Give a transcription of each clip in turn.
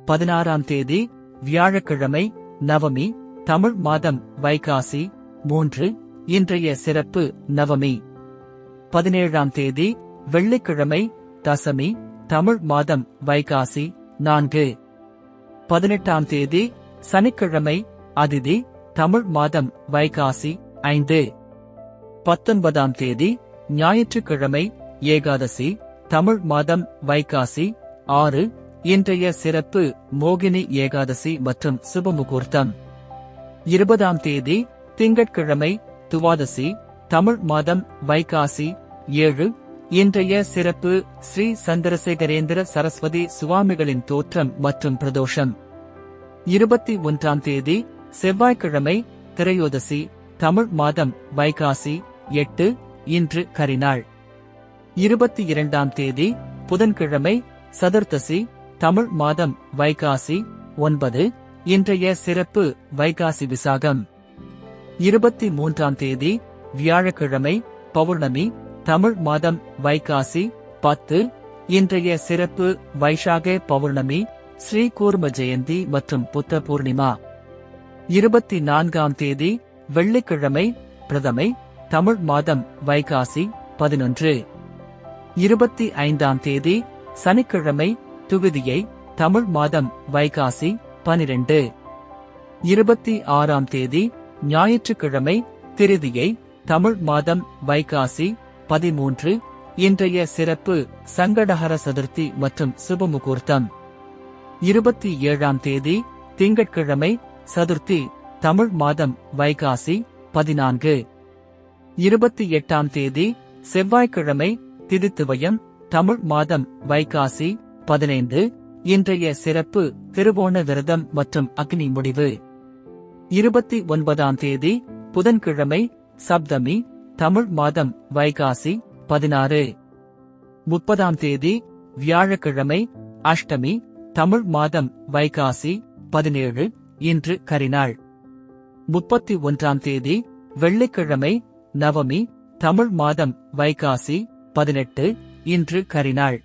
16ஆம் தேதி வியாழக்கிழமை நவமி தமிழ் மாதம் வைகாசி 3 இன்றைய சிறப்பு நவமி. 17ஆம் தேதி வெள்ளிக்கிழமை தசமி தமிழ் மாதம் வைகாசி 4. 18ஆம் தேதி சனிக்கிழமை அதிதி தமிழ் மாதம் வைகாசி 5. 19ஆம் தேதி ஞாயிற்றுக்கிழமை ஏகாதசி தமிழ் மாதம் வைகாசி 6. இன்றைய சிறப்பு மோகினி ஏகாதசி மற்றும் சுபமுகூர்த்தம். 20ஆம் தேதி திங்கட்கிழமை துவாதசி தமிழ் மாதம் வைகாசி 7. இன்றைய சிறப்பு ஸ்ரீ சந்திரசேகரேந்திர சரஸ்வதி சுவாமிகளின் தோற்றம் மற்றும் பிரதோஷம். 21ஆம் தேதி செவ்வாய்க்கிழமை திரையோதசி தமிழ் மாதம் வைகாசி 8. இன்று கரிநாள். 22ஆம் தேதி புதன்கிழமை சதுர்த்தசி தமிழ் மாதம் வைகாசி 9. இன்றைய சிறப்பு வைகாசி விசாகம். 23ஆம் தேதி வியாழக்கிழமை பௌர்ணமி தமிழ் மாதம் வைகாசி 10. இன்றைய சிறப்பு வைஷாக பௌர்ணமி ஸ்ரீ கூர்ம ஜெயந்தி மற்றும் புத்த பூர்ணிமா. 24ஆம் தேதி வெள்ளிக்கிழமை பிரதமை தமிழ் மாதம் வைகாசி 11. 25ஆம் தேதி சனிக்கிழமை துவிதியை தமிழ் மாதம் வைகாசி 12. 26ஆம் தேதி ஞாயிற்றுக்கிழமை திருதியை தமிழ் மாதம் வைகாசி 13. இன்றைய சிறப்பு சங்கடஹர சதுர்த்தி மற்றும் சுபமுகூர்த்தம். 27ஆம் தேதி திங்கட்கிழமை சதுர்த்தி தமிழ் மாதம் வைகாசி 14. 28ஆம் தேதி செவ்வாய்க்கிழமை திதித்துவயம் தமிழ் மாதம் வைகாசி 15. இன்றைய சிறப்பு திருவோண விரதம் மற்றும் அக்னி முடிவு. 29ஆம் தேதி புதன்கிழமை சப்தமி தமிழ் மாதம் வைகாசி 16. 30ஆம் தேதி வியாழக்கிழமை அஷ்டமி தமிழ் மாதம் வைகாசி 17. இன்று கரிநாள். 31ஆம் தேதி வெள்ளிக்கிழமை நவமி தமிழ் மாதம் வைகாசி 18. இன்று கரிநாள்.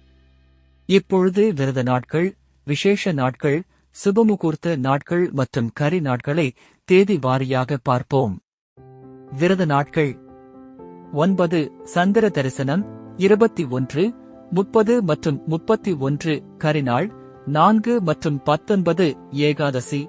இப்பொழுது விரத நாட்கள், விசேஷ நாட்கள், சுபமுகூர்த்த நாட்கள் மற்றும் கரி நாட்களை தேதி வாரியாக பார்ப்போம். விரத நாட்கள். 9 சந்திர தரிசனம் 21, 30 மற்றும் 31 கரிநாள். 4 மற்றும் 19 ஏகாதசி.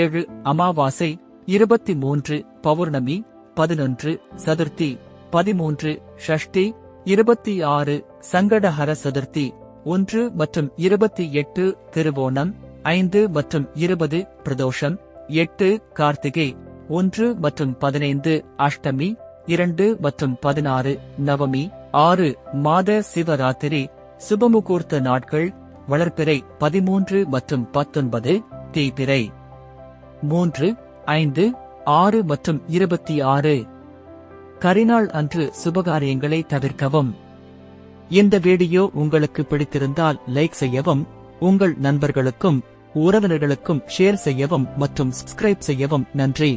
7 அமாவாசை. 23 பௌர்ணமி. 11 சதுர்த்தி. 13 ஷஷ்டி. 26 சங்கடஹர சதுர்த்தி. 1 மற்றும் 28 திருவோணம். 5 மற்றும் 20 பிரதோஷம். 8 கார்த்திகை. 1 மற்றும் 15 அஷ்டமி. 2 மற்றும் 16 நவமி. 6 மாத சிவராத்திரி. சுபமுகூர்த்த நாட்கள் வளர்பிறை 13 மற்றும் 19 தேய்பிறை. 3, 5, 6 மற்றும் 26 கரிநாள் அன்று சுபகாரியங்களை தவிர்க்கவும். இந்த வீடியோ உங்களுக்கு பிடித்திருந்தால் லைக் செய்யவும், உங்கள் நண்பர்களுக்கும் உறவினர்களுக்கும் ஷேர் செய்யவும் மற்றும் சப்ஸ்கிரைப் செய்யவும். நன்றி.